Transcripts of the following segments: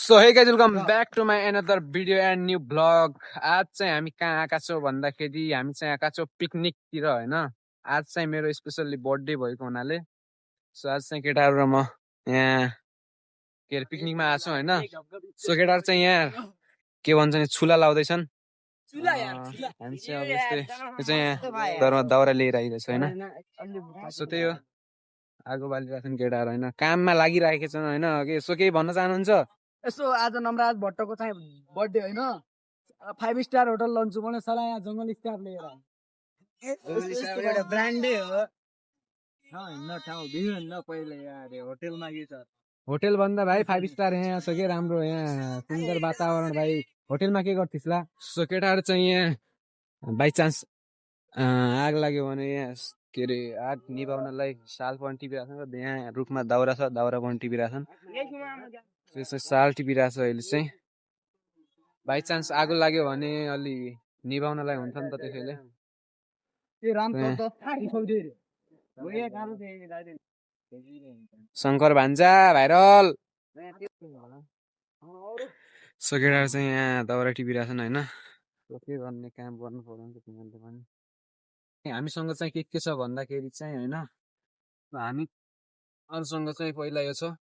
So hey guys welcome back to my another video and new blog. आज चाहिँ हामी कहाँ आएका छौँ भन्दाखेरि हामी चाहिँ आएका छौँ पिकनिकतिर होइन। आज चाहिँ मेरो स्पेसल्ली बर्थडे भएको हुनाले सो आज चाहिँ केटाहरू र म यहाँ के अरे पिकनिकमा आएको छौँ होइन। सो केटाहरू चाहिँ यहाँ के भन्छ नि छुला लाउँदैछन्। हामी चाहिँ अब यस्तै यो चाहिँ यहाँ दाउरा लिएर आइरहेको छ होइन। सो त्यही हो आगो बालिरहेछन् केटाहरू होइन, काममा लागिरहेका छन् होइन। यसो केही भन्न चाहनुहुन्छ? यसो आज नमराज भट्टको चाहिँ बर्थडे होइन, 5 स्टार होटल लन्चु भने सला यहाँ जङ्गल स्टार लिएर एउटा ब्रान्डै हो होइन। ठाउँ भिड पहिले यार होटलमा के छ, होटल भन्दा भाइ 5 स्टार यहाँ छ के राम्रो, यहाँ सुन्दर वातावरण भाइ। होटलमा के गर्थिस् ला? सो केटाहरू चाहिँ यहाँ बाई चान्स आग लाग्यो भने यहाँ के अरे आग निभाउनलाई साल पनि टिपिरहेको छ। यहाँ रुखमा दाउरा छ, दाउरा पनि टिपिरहेछन्। त्यसो साल टिपिरहेको छ अहिले चाहिँ। बाई चान्स आगो लाग्यो भने अलि निभाउनलाई हुन्छ नि त त्यसैले। शङ्कर भान्जा भाइरल सकेटाहरू चाहिँ यहाँ दाउरा टिपिरहेछन् होइन। के गर्ने, काम गर्नु पर्यो नि त तिमीहरूले पनि। हामीसँग चाहिँ के छ भन्दाखेरि चाहिँ होइन, हामी अरूसँग चाहिँ पहिला यो छ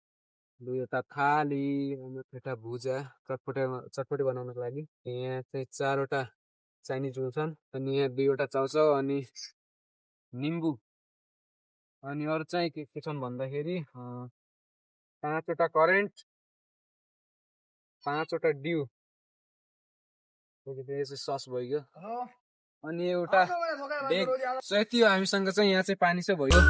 दुईवटा थाली, एउटा भुजा चटपटे बनाउनको लागि। यहाँ चाहिँ 4वटा चाइनिज रोल छन्, अनि यहाँ 2वटा चाउचाउ अनि निम्बु, अनि अरू चाहिँ के छन् भन्दाखेरि 5वटा करेन्ट, 5वटा ड्यू, सस भइगयो, अनि एउटा डेक। सो यति हो हामीसँग चाहिँ। यहाँ चाहिँ पानी चाहिँ भयो।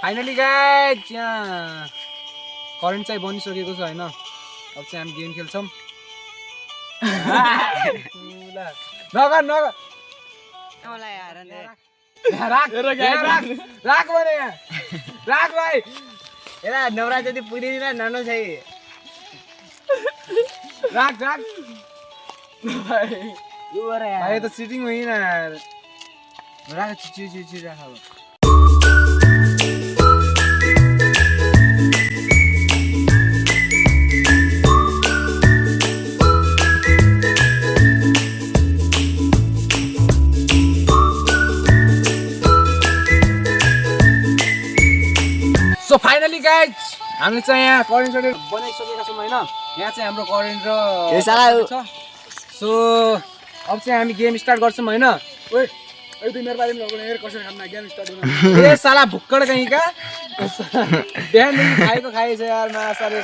फाइनली गाइज यहाँ करेन्ट चाहिँ बनिसकेको छ होइन। अब चाहिँ हामी गेम खेल्छौँ। नगर नगर राख भने राख भाइ। एरा नवरा जति पुरिदिन नानो छै राख राख भाइ त सिटिङ होइन राख छिछि राख। सो फाइनली गाइज हामीले चाहिँ यहाँ करेन्ट बनाइसकेका छौँ होइन। यहाँ चाहिँ हाम्रो करेन्ट र छ। सो अब चाहिँ हामी गेम स्टार्ट गर्छौँ होइन। ए साला भुक्कड कहीँ का बिहानदेखि खाएको खाएछ यार मासाले।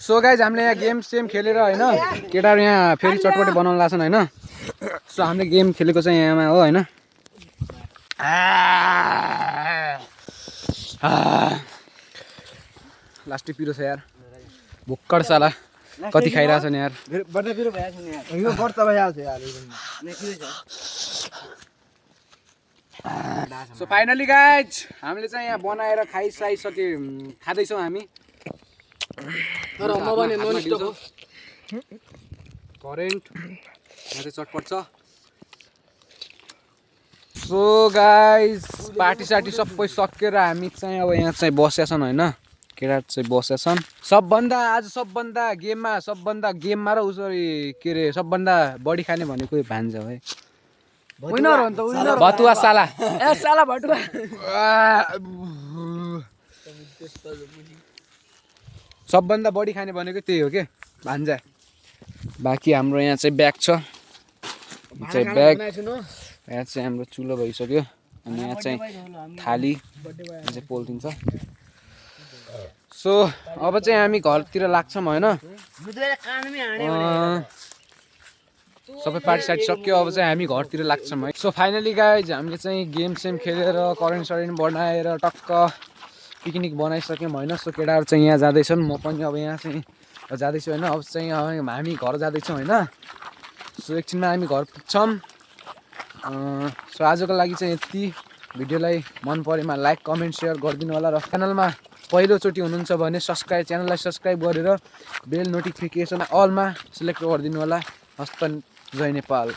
सो गाइज हामीले यहाँ गेम सेम खेलेर होइन, केटाहरू यहाँ फेरि चटपटे बनाउन लाग्छन् होइन। सो हामीले गेम खेलेको चाहिँ यहाँमा हो होइन। लास्टै पिरो छ यार, भुक्कड साला कति खाइरहेछन् यार। सो फाइनली गाइज हामीले चाहिँ यहाँ बनाएर खाँदैछौँ हामी। करेन्ट यहाँ चाहिँ चटपट छ। सो गाइज पार्टी सार्टी सबै सकेर हामी चाहिँ अब यहाँ चाहिँ बसेका छन् होइन। केटाहरू चाहिँ बसेका छन्। आज सबभन्दा गेममा र उसरी के अरे सबभन्दा बढी खाने भनेको भान्जा है। विनर हो नि त विनर भतुवा साला ए साला भटुवा सबभन्दा बढी खाने भनेको त्यही हो के भान्जा बाँकी हाम्रो यहाँ चाहिँ ब्याग छ चाहिँ ब्याग यहाँ चाहिँ हाम्रो चुलो भइसक्यो अनि यहाँ चाहिँ थाली यहाँ चाहिँ पोल्थिन छ सो अब चाहिँ हामी घरतिर लाग्छौँ होइन सबै पार्टी सार्टी सक्यो अब चाहिँ हामी घरतिर लाग्छौँ है सो फाइनली गाइज हामीले चाहिँ गेम सेम खेलेर करेन्ट सरेन्ट बनाएर टक्क पिकनिक बनाइसक्यौँ होइन सो केटाहरू चाहिँ यहाँ जाँदैछन् म पनि अब यहाँ चाहिँ जाँदैछु होइन अब चाहिँ हामी घर जाँदैछौँ होइन सो एकछिनमा हामी घर पुग्छौँ सो आजको लागि चाहिँ यति भिडियोलाई मन परेमा लाइक कमेन्ट सेयर गरिदिनु होला र च्यानलमा पहिलोचोटि हुनुहुन्छ भने च्यानललाई सब्सक्राइब गरेर बेल नोटिफिकेसन अलमा सिलेक्ट गरिदिनु होला हस्त जय नेपाल।